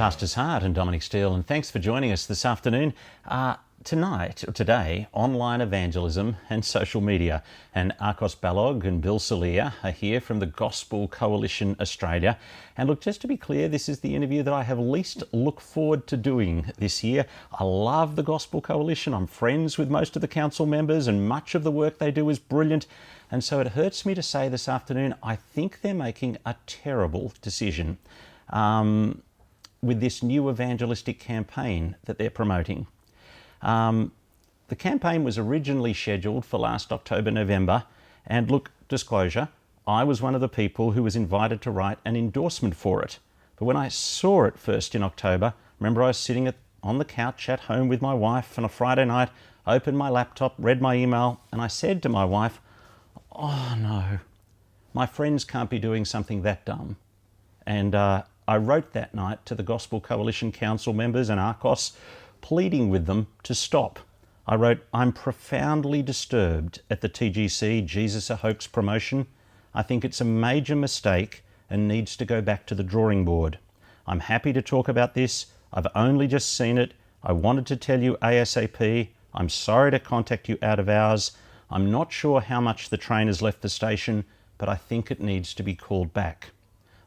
Pastor's Heart and Dominic Steele, and thanks for joining us this afternoon. Today, online evangelism and social media. And Balogh and Bill Salier are here from the Gospel Coalition Australia. And look, just to be clear, this is the interview that I have least looked forward to doing this year. I love the Gospel Coalition. I'm friends with most of the council members, and much of the work they do is brilliant. And so it hurts me to say this afternoon, I think they're making a terrible decision with this new evangelistic campaign that they're promoting. The campaign was originally scheduled for last October, November, and look, disclosure, I was one of the people who was invited to write an endorsement for it. But when I saw it first in October, remember I was sitting on the couch at home with my wife on a Friday night, opened my laptop, read my email, and I said to my wife, oh no, my friends can't be doing something that dumb. And I wrote that night to the Gospel Coalition Council members and ARCOS, pleading with them to stop. I wrote, I'm profoundly disturbed at the TGC Jesus a Hoax promotion. I think it's a major mistake and needs to go back to the drawing board. I'm happy to talk about this. I've only just seen it. I wanted to tell you ASAP. I'm sorry to contact you out of hours. I'm not sure how much the train has left the station, but I think it needs to be called back.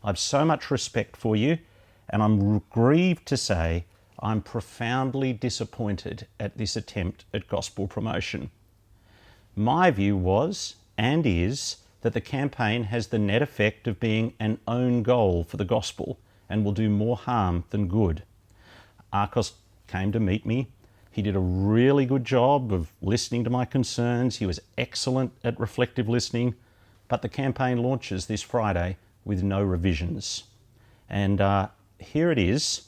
I've so much respect for you, and I'm grieved to say I'm profoundly disappointed at this attempt at gospel promotion. My view was, and is, that the campaign has the net effect of being an own goal for the gospel and will do more harm than good. Arcos came to meet me. He did a really good job of listening to my concerns. He was excellent at reflective listening, but the campaign launches this Friday with no revisions. And here it is.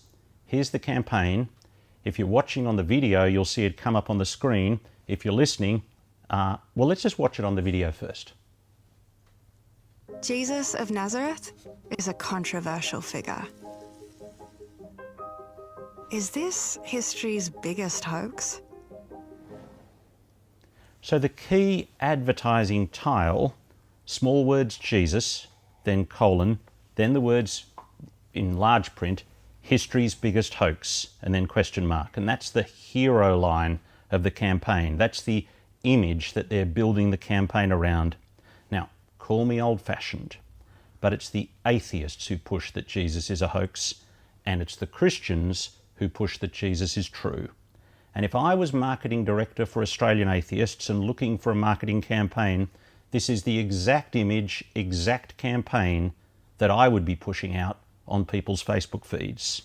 Here's the campaign. If you're watching on the video, you'll see it come up on the screen. If you're listening, well, let's just watch it on the video first. Jesus of Nazareth is a controversial figure. Is this history's biggest hoax? So the key advertising tile, small words Jesus, then colon, then the words in large print, history's biggest hoax, and then question mark. And that's the hero line of the campaign. That's the image that they're building the campaign around. Now, call me old-fashioned, but it's the atheists who push that Jesus is a hoax, and it's the Christians who push that Jesus is true. And if I was marketing director for Australian Atheists and looking for a marketing campaign, this is the exact image, exact campaign that I would be pushing out on people's Facebook feeds.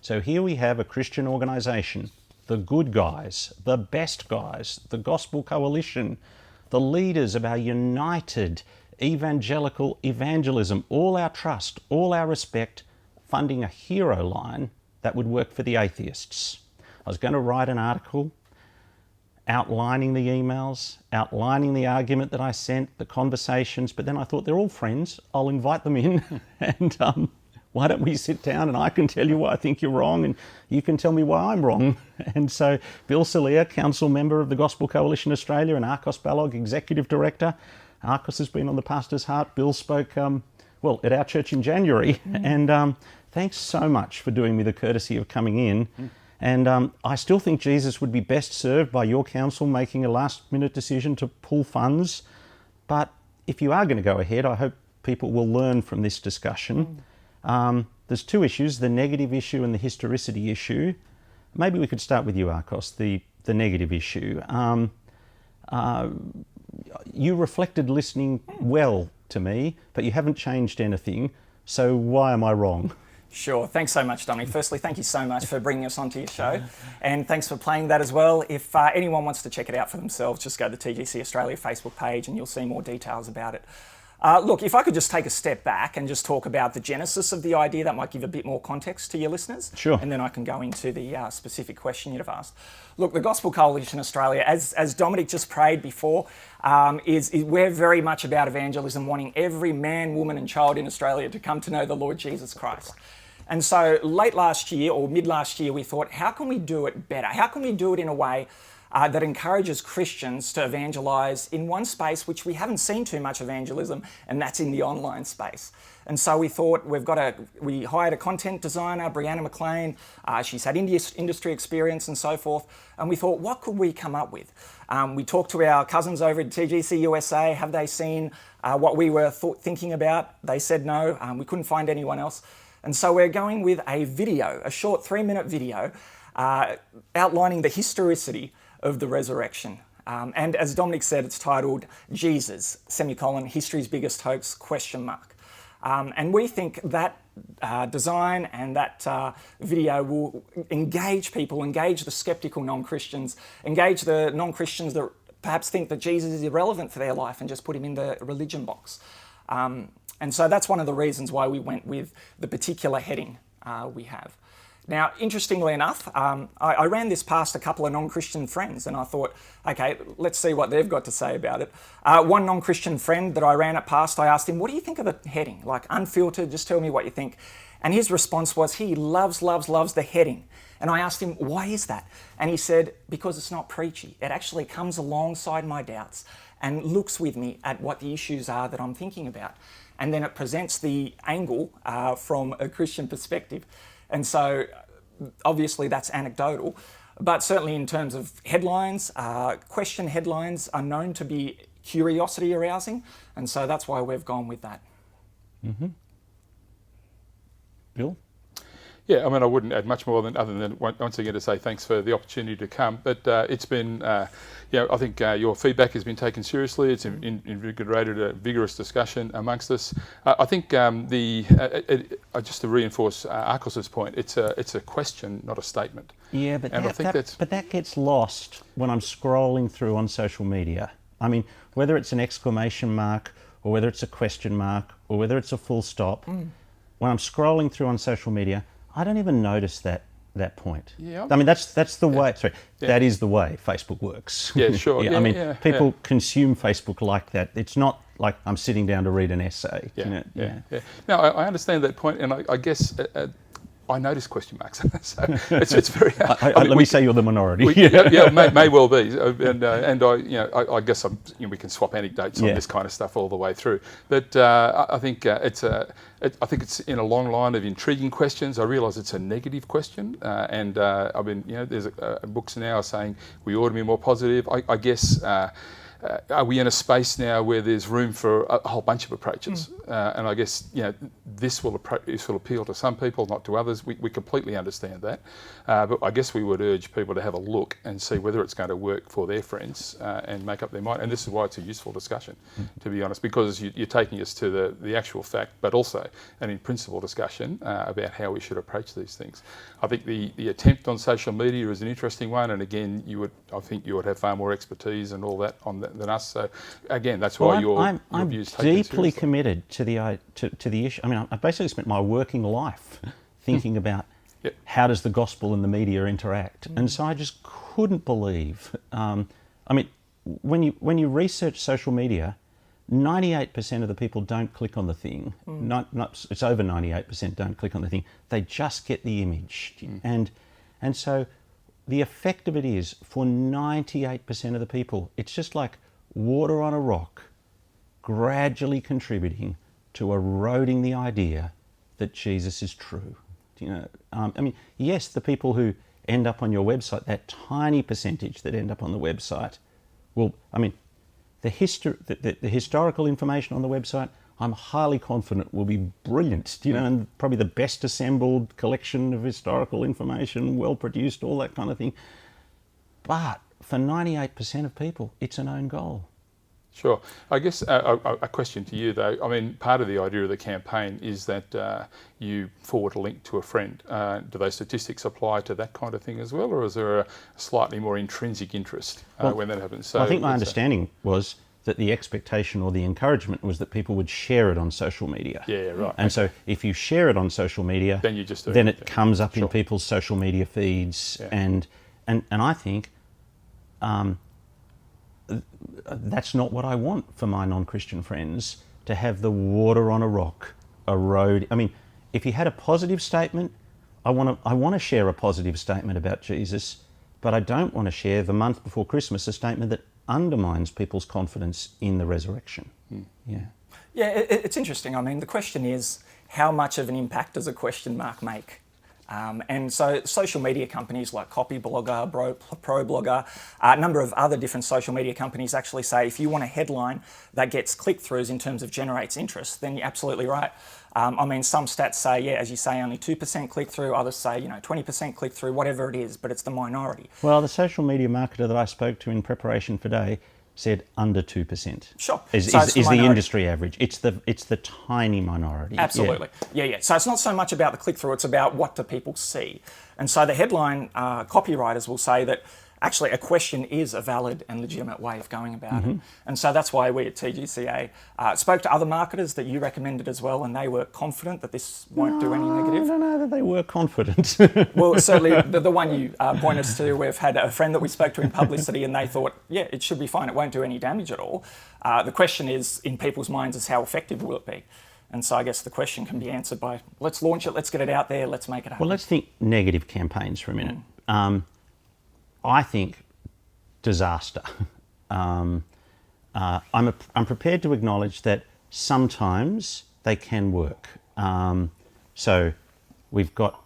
So here we have a Christian organisation, the good guys, the best guys, the Gospel Coalition, the leaders of our united evangelical evangelism, all our trust, all our respect, funding a hero line that would work for the atheists. I was going to write an article outlining the emails, outlining the argument that I sent, the conversations, but then I thought they're all friends. I'll invite them in and why don't we sit down and I can tell you why I think you're wrong and you can tell me why I'm wrong. And so Bill Salier, council member of the Gospel Coalition Australia, and Balogh, executive director. Arcos has been on the Pastor's Heart. Bill spoke, at our church in January. And thanks so much for doing me the courtesy of coming in. And I still think Jesus would be best served by your council making a last-minute decision to pull funds. But if you are going to go ahead, I hope people will learn from this discussion. There's two issues, the negative issue and the historicity issue. Maybe we could start with you, Arcos, the negative issue. You reflected listening well to me, but you haven't changed anything. So why am I wrong? Sure. Thanks so much, Dominic. Firstly, thank you so much for bringing us onto your show. And thanks for playing that as well. If anyone wants to check it out for themselves, just go to the TGC Australia Facebook page and you'll see more details about it. Look, if I could just take a step back and just talk about the genesis of the idea, that might give a bit more context to your listeners. Sure. And then I can go into the specific question you'd have asked. Look, the Gospel Coalition Australia, as Dominic just prayed before, we're very much about evangelism, wanting every man, woman and child in Australia to come to know the Lord Jesus Christ. And so late last year or mid last year, we thought, how can we do it better? How can we do it in a way that encourages Christians to evangelise in one space which we haven't seen too much evangelism, and that's in the online space. And so we thought we hired a content designer, Brianna McLean. She's had industry experience and so forth. And we thought, what could we come up with? We talked to our cousins over at TGC USA. Have they seen what we were thinking about? They said no. We couldn't find anyone else. And so we're going with a video, a short 3-minute video, outlining the historicity of the resurrection. And as Dominic said, it's titled Jesus, History's Biggest Hoax, ? And we think that design and that video will engage people, engage the skeptical non-Christians, engage the non-Christians that perhaps think that Jesus is irrelevant for their life and just put him in the religion box. And so that's one of the reasons why we went with the particular heading we have. Now, interestingly enough, I ran this past a couple of non-Christian friends and I thought, okay, let's see what they've got to say about it. One non-Christian friend that I ran it past, I asked him, what do you think of the heading? Like, unfiltered, just tell me what you think. And his response was he loves the heading. And I asked him, why is that? And he said, because it's not preachy. It actually comes alongside my doubts and looks with me at what the issues are that I'm thinking about. And then it presents the angle from a Christian perspective. And so, obviously, that's anecdotal, but certainly in terms of headlines, question headlines are known to be curiosity arousing, and so that's why we've gone with that. Mm-hmm. Bill? Yeah, I mean, I wouldn't add much more other than once again to say thanks for the opportunity to come. But it's been, I think your feedback has been taken seriously. It's invigorated a vigorous discussion amongst us. I think just to reinforce Arkos's point, it's a question, not a statement. Yeah, but that gets lost when I'm scrolling through on social media. I mean, whether it's an exclamation mark or whether it's a question mark or whether it's a full stop, when I'm scrolling through on social media, I don't even notice that point. Yeah. I mean, that's the way. Sorry, that is the way Facebook works. Yeah, sure. I mean, people consume Facebook like that. It's not like I'm sitting down to read an essay. Yeah. Now, I understand that point, and I guess I notice question marks. So it's very. Let me say you're the minority. May well be, and I guess we can swap anecdotes on this kind of stuff all the way through. But I think it's in a long line of intriguing questions. I realise it's a negative question, and I've been there's books now saying we ought to be more positive. I guess. Are we in a space now where there's room for a whole bunch of approaches? And I guess this will appeal to some people, not to others. We completely understand that, but I guess we would urge people to have a look and see whether it's going to work for their friends and make up their mind. And this is why it's a useful discussion, to be honest, because you're taking us to the actual fact, but also an in principle discussion about how we should approach these things. I think the attempt on social media is an interesting one, and again, I think you would have far more expertise and all that on that than us. So again, that's why your views taken seriously. I'm deeply committed to the issue. I mean, I basically spent my working life thinking about how does the gospel and the media interact, and so I just couldn't believe. I mean, when you research social media, 98% of the people don't click on the thing. It's over 98% don't click on the thing. They just get the image, and so the effect of it is for 98% of the people, it's just like water on a rock, gradually contributing to eroding the idea that Jesus is true. I mean, yes, the people who end up on your website, that tiny percentage that end up on the website, will. I mean, the historical information on the website, I'm highly confident will be brilliant, and probably the best assembled collection of historical information, well produced, all that kind of thing. But for 98% of people, it's an own goal. Sure. I guess a question to you, though. I mean, part of the idea of the campaign is that you forward a link to a friend. Do those statistics apply to that kind of thing as well, or is there a slightly more intrinsic interest when that happens? So I think my understanding was that the expectation or the encouragement was that people would share it on social media. Yeah, right. And so if you share it on social media, then it comes up in people's social media feeds, and I think that's not what I want for my non-Christian friends, to have the water on a rock erode. I mean, if you had a positive statement, I want to share a positive statement about Jesus, but I don't want to share the month before Christmas a statement that undermines people's confidence in the resurrection. Yeah. Yeah, it's interesting. I mean, the question is, how much of an impact does a question mark make? And so social media companies like Copy, Blogger, ProBlogger, a number of other different social media companies actually say if you want a headline that gets click-throughs in terms of generates interest, then you're absolutely right. I mean, some stats say, yeah, as you say, only 2% click-through, others say, 20% click-through, whatever it is, but it's the minority. Well, the social media marketer that I spoke to in preparation for today said under 2%. Sure. Is So it's the industry average. It's the tiny minority. Absolutely. Yeah. So it's not so much about the click-through, it's about what do people see. And so the headline copywriters will say that actually a question is a valid and legitimate way of going about it. And so that's why we at TGCA spoke to other marketers that you recommended as well, and they were confident that this won't do any negative. I don't know that they were confident. Well, certainly the one you point us to, we've had a friend that we spoke to in publicity and they thought, yeah, it should be fine, it won't do any damage at all. The question is, in people's minds, is how effective will it be? And so I guess the question can be answered by, let's launch it, let's get it out there, let's make it happen. Well, let's think negative campaigns for a minute. I think disaster. I'm prepared to acknowledge that sometimes they can work. So we've got,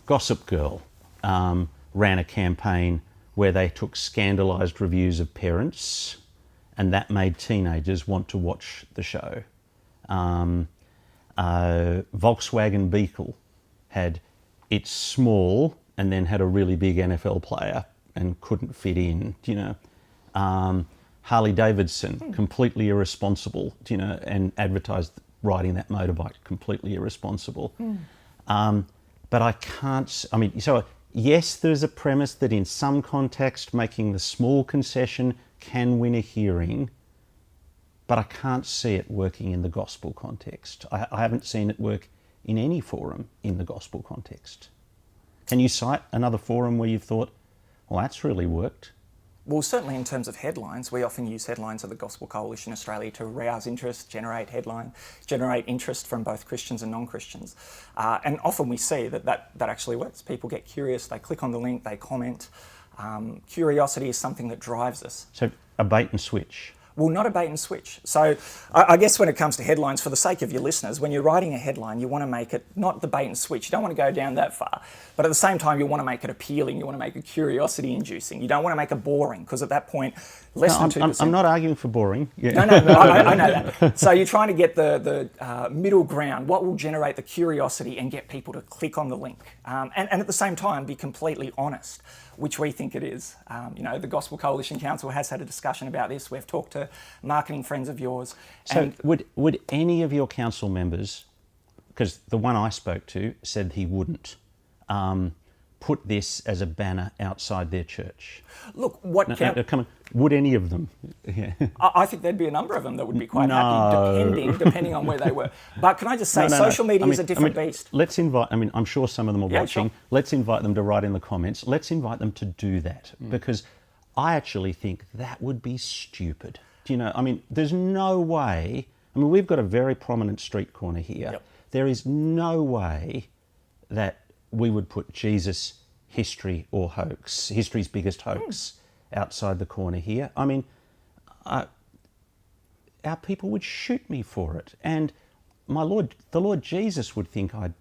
Gossip Girl ran a campaign where they took scandalised reviews of parents, and that made teenagers want to watch the show. Volkswagen Beetle had it's small and then had a really big NFL player and couldn't fit in, Harley Davidson, completely irresponsible, and advertised riding that motorbike, completely irresponsible. But I can't, so yes, there's a premise that in some context making the small concession can win a hearing, but I can't see it working in the gospel context. I haven't seen it work in any forum in the gospel context. Can you cite another forum where you've thought, well, that's really worked? Well, certainly in terms of headlines, we often use headlines of the Gospel Coalition Australia to arouse interest, generate interest from both Christians and non-Christians. And often we see that actually works. People get curious, they click on the link, they comment. Curiosity is something that drives us. So a bait and switch. Well, not a bait and switch. So I guess when it comes to headlines, for the sake of your listeners, when you're writing a headline, you want to make it not the bait and switch. You don't want to go down that far. But at the same time, you want to make it appealing. You want to make it curiosity inducing. You don't want to make it boring, because at that point, less than 2%. I'm not arguing for boring. Yeah. No, I know that. So you're trying to get the middle ground. What will generate the curiosity and get people to click on the link? And at the same time, be completely honest, which we think it is. The Gospel Coalition Council has had a discussion about this. We've talked to marketing friends of yours. So would any of your council members, because the one I spoke to said he wouldn't, put this as a banner outside their church? Look, come on. Would any of them? Yeah. I think there'd be a number of them that would be quite happy, depending on where they were. But can I just say, social media is a different beast. Let's invite, I'm sure some of them are watching. Sure. Let's invite them to write in the comments. Let's invite them to do that, because I actually think that would be stupid. There's no way, we've got a very prominent street corner here. Yep. There is no way that we would put Jesus, history or hoax, history's biggest hoax, outside the corner here. Our people would shoot me for it, and the Lord Jesus would think I'd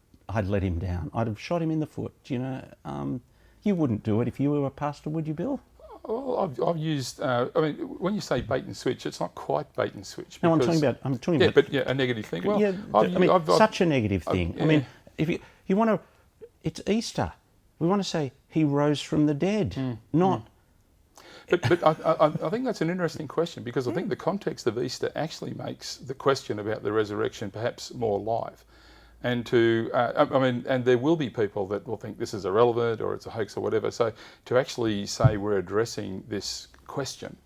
let him down. I'd have shot him in the foot. You wouldn't do it if you were a pastor, would you, Bill? Well, I've used. When you say bait and switch, it's not quite bait and switch. No, I'm talking about. A negative thing. Well, yeah, such a negative thing. If you want to, it's Easter. We want to say he rose from the dead, not. But I think that's an interesting question, because I think the context of Easter actually makes the question about the resurrection perhaps more live. And and there will be people that will think this is irrelevant or it's a hoax or whatever. So to actually say we're addressing this question,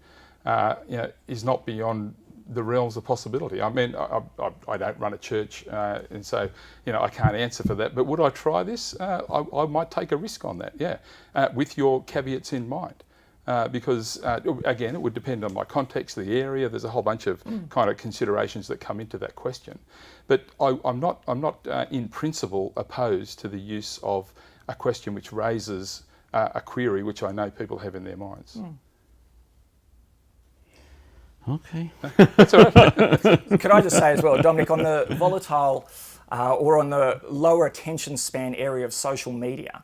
is not beyond the realms of possibility. I don't run a church and so, I can't answer for that. But would I try this? I might take a risk on that, with your caveats in mind. Because again, it would depend on my context, the area. There's a whole bunch of kind of considerations that come into that question. But I'm not in principle opposed to the use of a question which raises a query which I know people have in their minds. Okay. That's all right. Could I just say as well, Dominic, on the volatile or on the lower attention span area of social media,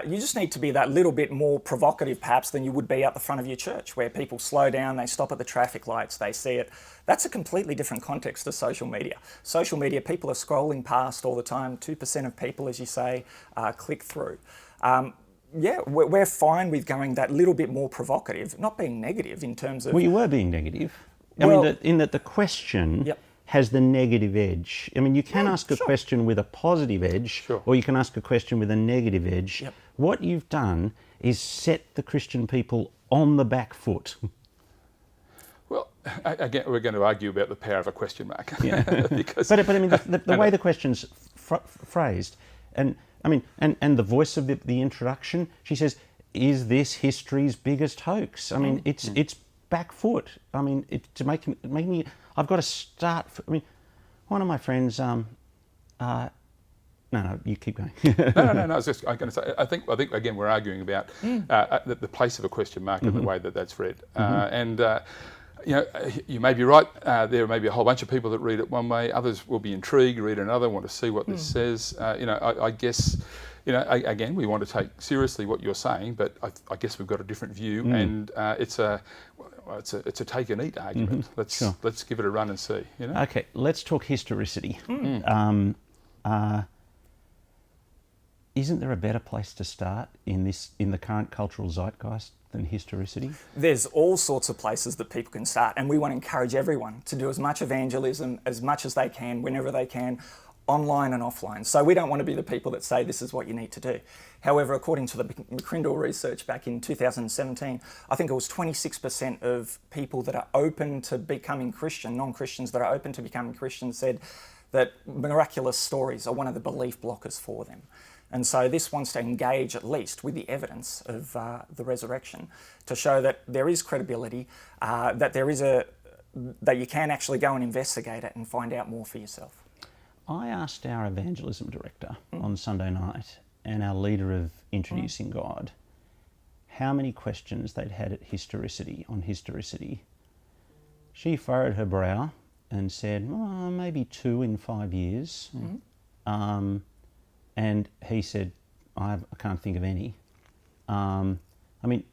you just need to be that little bit more provocative perhaps than you would be at the front of your church, where people slow down, they stop at the traffic lights, they see it. That's a completely different context to social media. Social media, people are scrolling past all the time. 2% of people, as you say, click through. Yeah, we're fine with going that little bit more provocative, not being negative in terms of... Well, you were being negative. Well, in that the question Yep. has the negative edge. I mean, you can ask a question with a positive edge, Sure. or you can ask a question with a negative edge. Yep. What you've done is set the Christian people on the back foot. Well, again, we're going to argue about the power of a question mark. Yeah. because, But I mean, the way the question's phrased, and I mean, and the voice of the introduction, she says, "Is this history's biggest hoax?" I mean, it's back foot. I mean, to make me, I've got to start. I mean, one of my friends. No, you keep going. No. I was just going to say. I think again we're arguing about the place of a question mark and the way that that's read. You know, you may be right. There may be a whole bunch of people that read it one way. Others will be intrigued, read another, want to see what this says. You know, I guess, you know, again, we want to take seriously what you're saying, but I guess we've got a different view, and it's a take and eat argument. Let's give it a run and see. You know. Okay, let's talk historicity. Isn't there a better place to start in the current cultural zeitgeist than historicity? There's all sorts of places that people can start, and we want to encourage everyone to do as much evangelism as much as they can, whenever they can, online and offline. So we don't want to be the people that say this is what you need to do. However, according to the McCrindle research back in 2017, I think it was 26% of people that are open to becoming Christian, non-Christians that are open to becoming Christian, said that miraculous stories are one of the belief blockers for them. And so this wants to engage at least with the evidence of the resurrection to show that there is credibility, that you can actually go and investigate it and find out more for yourself. I asked our evangelism director on Sunday night and our leader of Introducing God how many questions they'd had on historicity. She furrowed her brow and said, maybe 2 in 5 years. And he said, I can't think of any. I mean,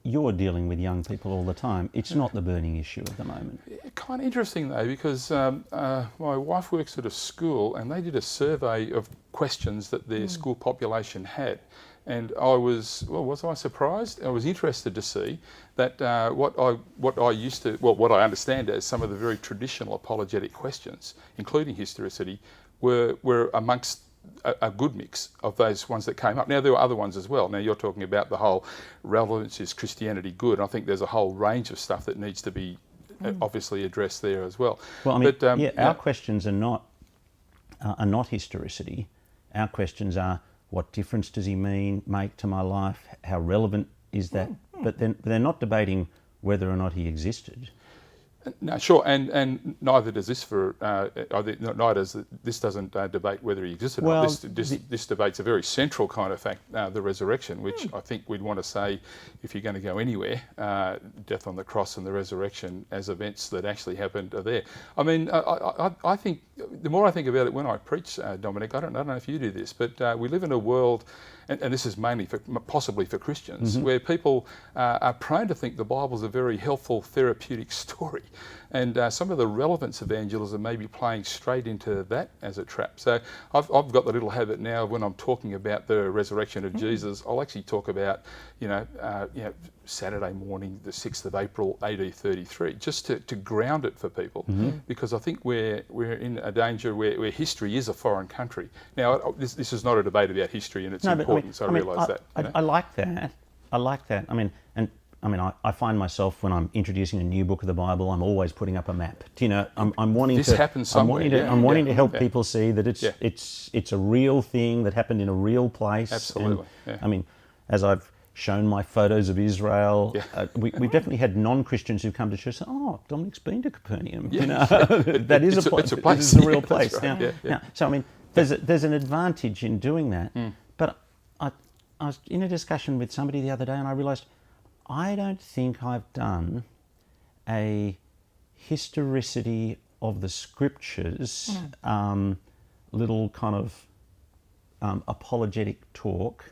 you're dealing with young people all the time. It's not the burning issue at the moment. Kind of interesting though, because my wife works at a school and they did a survey of questions that their school population had. And was I surprised? I was interested to see that what I understand as some of the very traditional apologetic questions, including historicity, were amongst a good mix of those ones that came up. Now, there were other ones as well. Now, you're talking about the whole relevance, is Christianity good? I think there's a whole range of stuff that needs to be obviously addressed there as well. Well, I mean, our questions are not historicity. Our questions are, what difference does he make to my life? How relevant is that? But they're not debating whether or not he existed. No, sure, and neither does this this doesn't debate whether he existed or not. This debates a very central kind of fact, the resurrection, which I think we'd want to say, if you're going to go anywhere, death on the cross and the resurrection as events that actually happened are there. I mean, I think, the more I think about it when I preach, Dominic, I don't know if you do this, but we live in a world, and this is mainly possibly for Christians, where people are prone to think the Bible's a very helpful therapeutic story. And some of the relevance evangelism may be playing straight into that as a trap. So I've got the little habit now, when I'm talking about the resurrection of Jesus, I'll actually talk about, Saturday morning, the 6th of April, AD 33, just to ground it for people, because I think we're in a danger where history is a foreign country. Now, this is not a debate about history and its importance. I realise that. I like that. I like that. I find myself, when I'm introducing a new book of the Bible, I'm always putting up a map. I'm wanting this to. happens somewhere. I'm wanting to help people see that it's a real thing that happened in a real place. Absolutely. And, I mean, as I've shown my photos of Israel, we've definitely had non-Christians who've come to church and say, "Oh, Dominic's been to Capernaum." That is a place. It's a place. It's a real place. Right. Now, so I mean, there's an advantage in doing that, but I was in a discussion with somebody the other day and I realised I don't think I've done a historicity of the scriptures, little kind of apologetic talk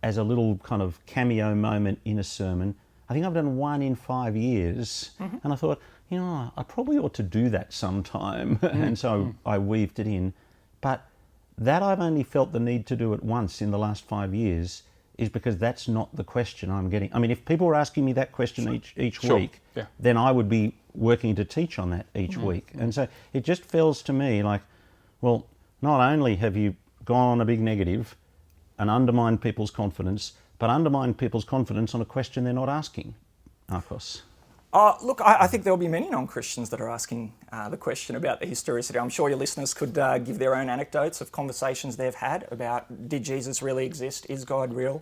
as a little kind of cameo moment in a sermon. I think I've done one in 5 years, and I thought, you know, I probably ought to do that sometime, and so I weaved it in. But that I've only felt the need to do it once in the last 5 years is because that's not the question I'm getting. I mean, if people were asking me that question each week, then I would be working to teach on that each week. And so it just feels to me like, well, not only have you gone on a big negative and undermined people's confidence, but undermined people's confidence on a question they're not asking, Arcos. Look, I think there'll be many non-Christians that are asking the question about the historicity. I'm sure your listeners could give their own anecdotes of conversations they've had about, did Jesus really exist? Is God real?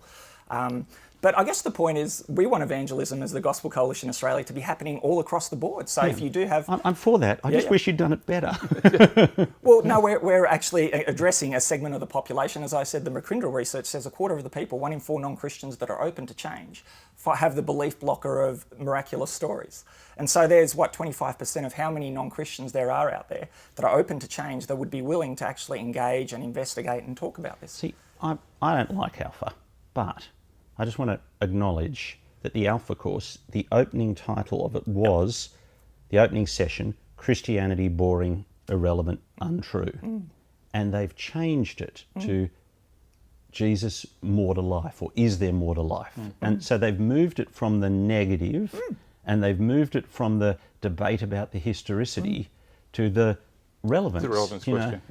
But I guess the point is we want evangelism as the Gospel Coalition Australia to be happening all across the board. So if you do have... I'm for that. I just wish you'd done it better. Well, no, we're actually addressing a segment of the population. As I said, the McCrindle research says a quarter of the people, 1 in 4 non-Christians that are open to change, have the belief blocker of miraculous stories. And so there's, 25% of how many non-Christians there are out there that are open to change, that would be willing to actually engage and investigate and talk about this. See, I don't like Alpha, but I just want to acknowledge that the Alpha course, the opening title of it was, the opening session, Christianity Boring, Irrelevant, Untrue. And they've changed it to Jesus more to life, or is there more to life? And so they've moved it from the negative and they've moved it from the debate about the historicity to the relevance. The relevance question,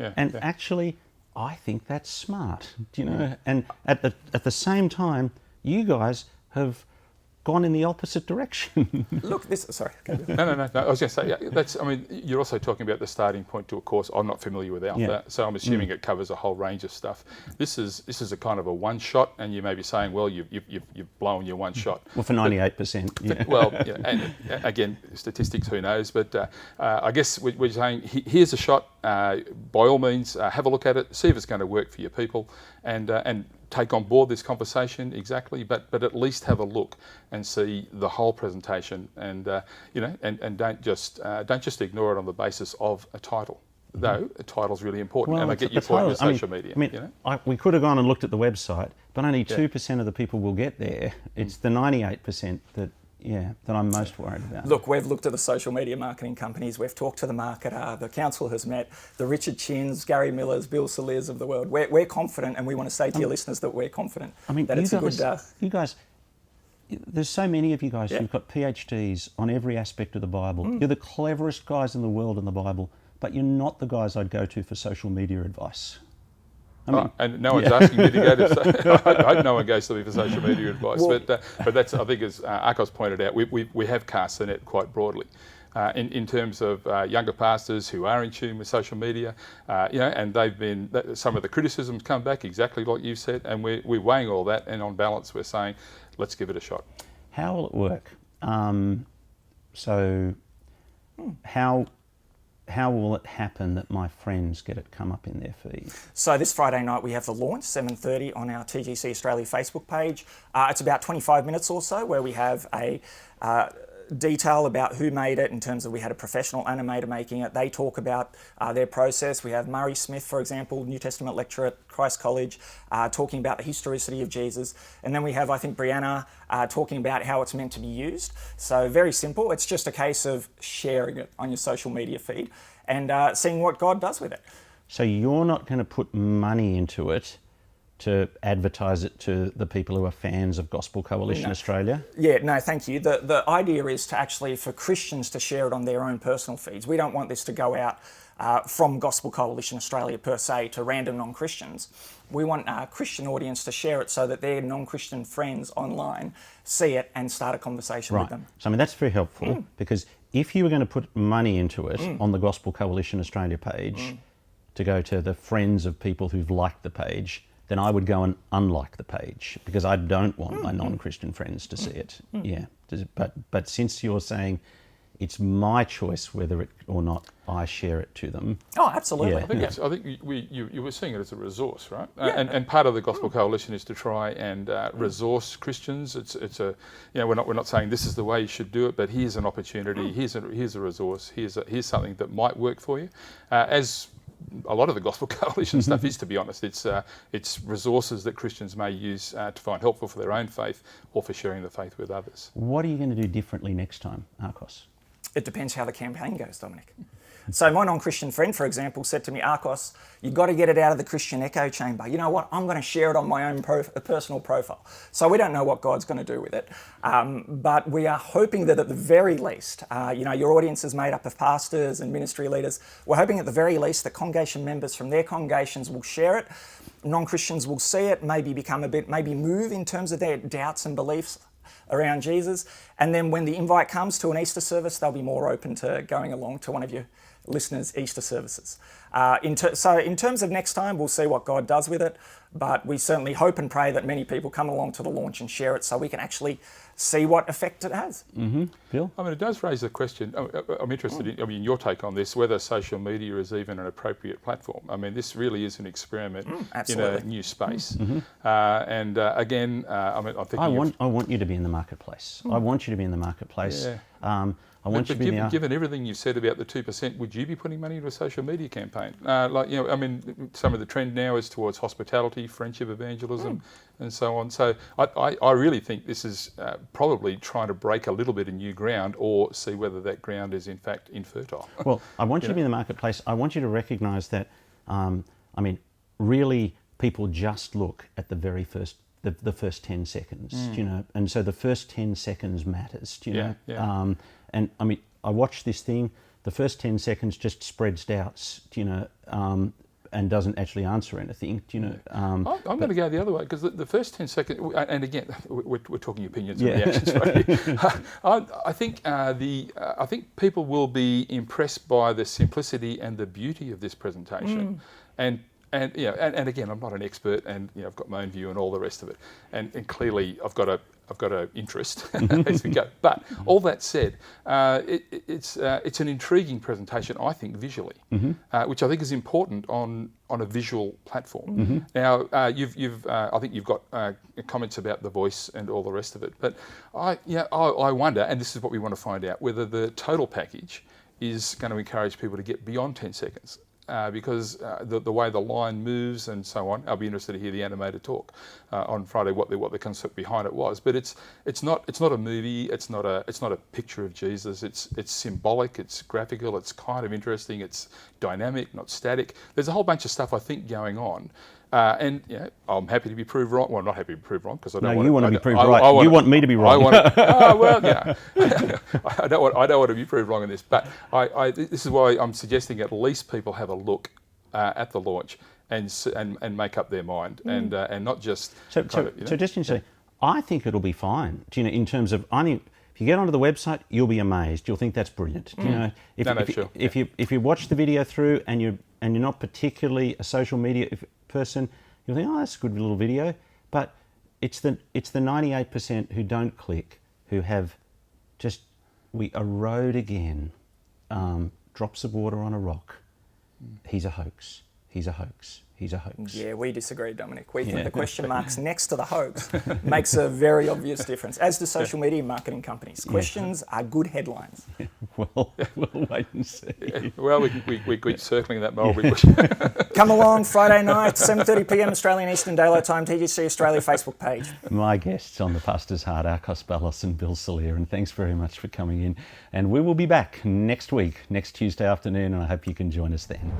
actually, I think that's smart, you know. And at the same time, you guys have gone in the opposite direction. Look, sorry. No. I was going to say, that's. I mean, you're also talking about the starting point to a course. I'm not familiar with Alpha, so I'm assuming it covers a whole range of stuff. This is a kind of a one shot, and you may be saying, well, you've blown your one shot. Well, for 98%. Well, and again, statistics, who knows? But I guess we're saying here's a shot. By all means, have a look at it, see if it's going to work for your people, and take on board this conversation exactly, but at least have a look and see the whole presentation, and and don't just ignore it on the basis of a title. Though a title's really important, and I get your point with social media. We could have gone and looked at the website, but only 2% of the people will get there. It's the 98% that I'm most worried about. Look, we've looked at the social media marketing companies, we've talked to the marketer, the council has met, the Richard Chins, Gary Millers, Bill Saliers of the world. We're confident, and we want to say to your listeners that we're confident that it's a good... You guys, there's so many of you guys who've got PhDs on every aspect of the Bible. You're the cleverest guys in the world in the Bible, but you're not the guys I'd go to for social media advice. And no one's asking me to go to. I hope no one goes to me for social media advice. But that's, I think, as Arcos pointed out, we have cast the net quite broadly in terms of younger pastors who are in tune with social media, and they've been. Some of the criticisms come back exactly like you said, and we're weighing all that, and on balance, we're saying, let's give it a shot. How will it work? How will it happen that my friends get it come up in their feed? So this Friday night we have the launch, 7:30 on our TGC Australia Facebook page. It's about 25 minutes or so where we have a detail about who made it, in terms of we had a professional animator making it. They talk about their process. We have Murray Smith, for example, New Testament lecturer at Christ College, talking about the historicity of Jesus. And then we have, I think, Brianna talking about how it's meant to be used. So very simple. It's just a case of sharing it on your social media feed and seeing what God does with it. So you're not going to put money into it to advertise it to the people who are fans of Gospel Coalition Australia? Yeah, no, thank you. The idea is to actually, for Christians to share it on their own personal feeds. We don't want this to go out from Gospel Coalition Australia per se to random non-Christians. We want our Christian audience to share it so that their non-Christian friends online see it and start a conversation with them. So, I mean, that's very helpful because if you were going to put money into it on the Gospel Coalition Australia page to go to the friends of people who've liked the page, then I would go and unlike the page because I don't want my non-Christian friends to see it. Yeah, but since you're saying it's my choice whether it or not I share it to them. Oh, absolutely. Yeah. I think you were seeing it as a resource, right? And part of the Gospel Coalition is to try and resource Christians. It's a we're not saying this is the way you should do it, but here's an opportunity. Here's a resource. Here's something that might work for you. As a lot of the Gospel Coalition stuff is, to be honest, it's resources that Christians may use to find helpful for their own faith or for sharing the faith with others. What are you going to do differently next time, Arcos? It depends how the campaign goes, Dominic. So my non-Christian friend, for example, said to me, Arcos, you've got to get it out of the Christian echo chamber. You know what? I'm going to share it on my own personal profile. So we don't know what God's going to do with it. But we are hoping that at the very least, your audience is made up of pastors and ministry leaders. We're hoping at the very least that congregation members from their congregations will share it. Non-Christians will see it, maybe move in terms of their doubts and beliefs around Jesus. And then when the invite comes to an Easter service, they'll be more open to going along to one of your listeners' Easter services. So in terms of next time, we'll see what God does with it, but we certainly hope and pray that many people come along to the launch and share it so we can actually see what effect it has. Mm-hmm. Bill? I mean, it does raise the question, I'm interested in your take on this, whether social media is even an appropriate platform. I mean, this really is an experiment in a new space. And again, I want you to be in the marketplace. I want you to be in the marketplace. Yeah. Given everything you've said about the 2%, would you be putting money into a social media campaign? Some of the trend now is towards hospitality, friendship evangelism, and so on. So I really think this is probably trying to break a little bit of new ground or see whether that ground is in fact infertile. Well, I want you to be in the marketplace. I want you to recognise that, really people just look at the very first the first 10 seconds, and so the first 10 seconds matters, and I mean, I watched this thing, the first 10 seconds just spreads doubts, and doesn't actually answer anything, I'm going to go the other way, because the first 10 seconds, and again, we're talking opinions and reactions right here. I think people will be impressed by the simplicity and the beauty of this presentation, And again, I'm not an expert, and I've got my own view and all the rest of it, and clearly I've got an interest as we go. But all that said, it's an intriguing presentation, I think, visually, which I think is important on a visual platform. Now, I think you've got comments about the voice and all the rest of it, but I wonder, and this is what we want to find out, whether the total package is going to encourage people to get beyond 10 seconds. Because the way the line moves and so on, I'll be interested to hear the animator talk on Friday what the concept behind it was. But it's not a movie. It's not a picture of Jesus. It's symbolic. It's graphical. It's kind of interesting. It's dynamic, not static. There's a whole bunch of stuff I think going on. And I'm happy to be proved wrong. Well, not happy to be proved wrong because I don't want. No, you want to be proved right. You want me to be wrong. I don't want to be proved wrong in this. But this is why I'm suggesting at least people have a look at the launch and make up their mind and not just. So just to say, I think it'll be fine. In terms of, I think if you get onto the website, you'll be amazed. You'll think that's brilliant. If you watch the video through and you're not particularly a social media person, you'll think, oh, that's a good little video. But it's the 98% who don't click, who have we erode again, drops of water on a rock. He's a hoax. He's a hoax. He's a hoax. Yeah, we disagree, Dominic. We think the question marks next to the hoax makes a very obvious difference, as do social media marketing companies. Questions are good headlines. Well, we'll wait and see. Well, we keep circling that mulberry bush. Come along Friday night, 7:30 p.m. Australian Eastern Daylight Time, TGC Australia Facebook page. My guests on The Pastor's Heart, Arcos Balogh and Bill Salier, and thanks very much for coming in. And we will be back next week, next Tuesday afternoon, and I hope you can join us then.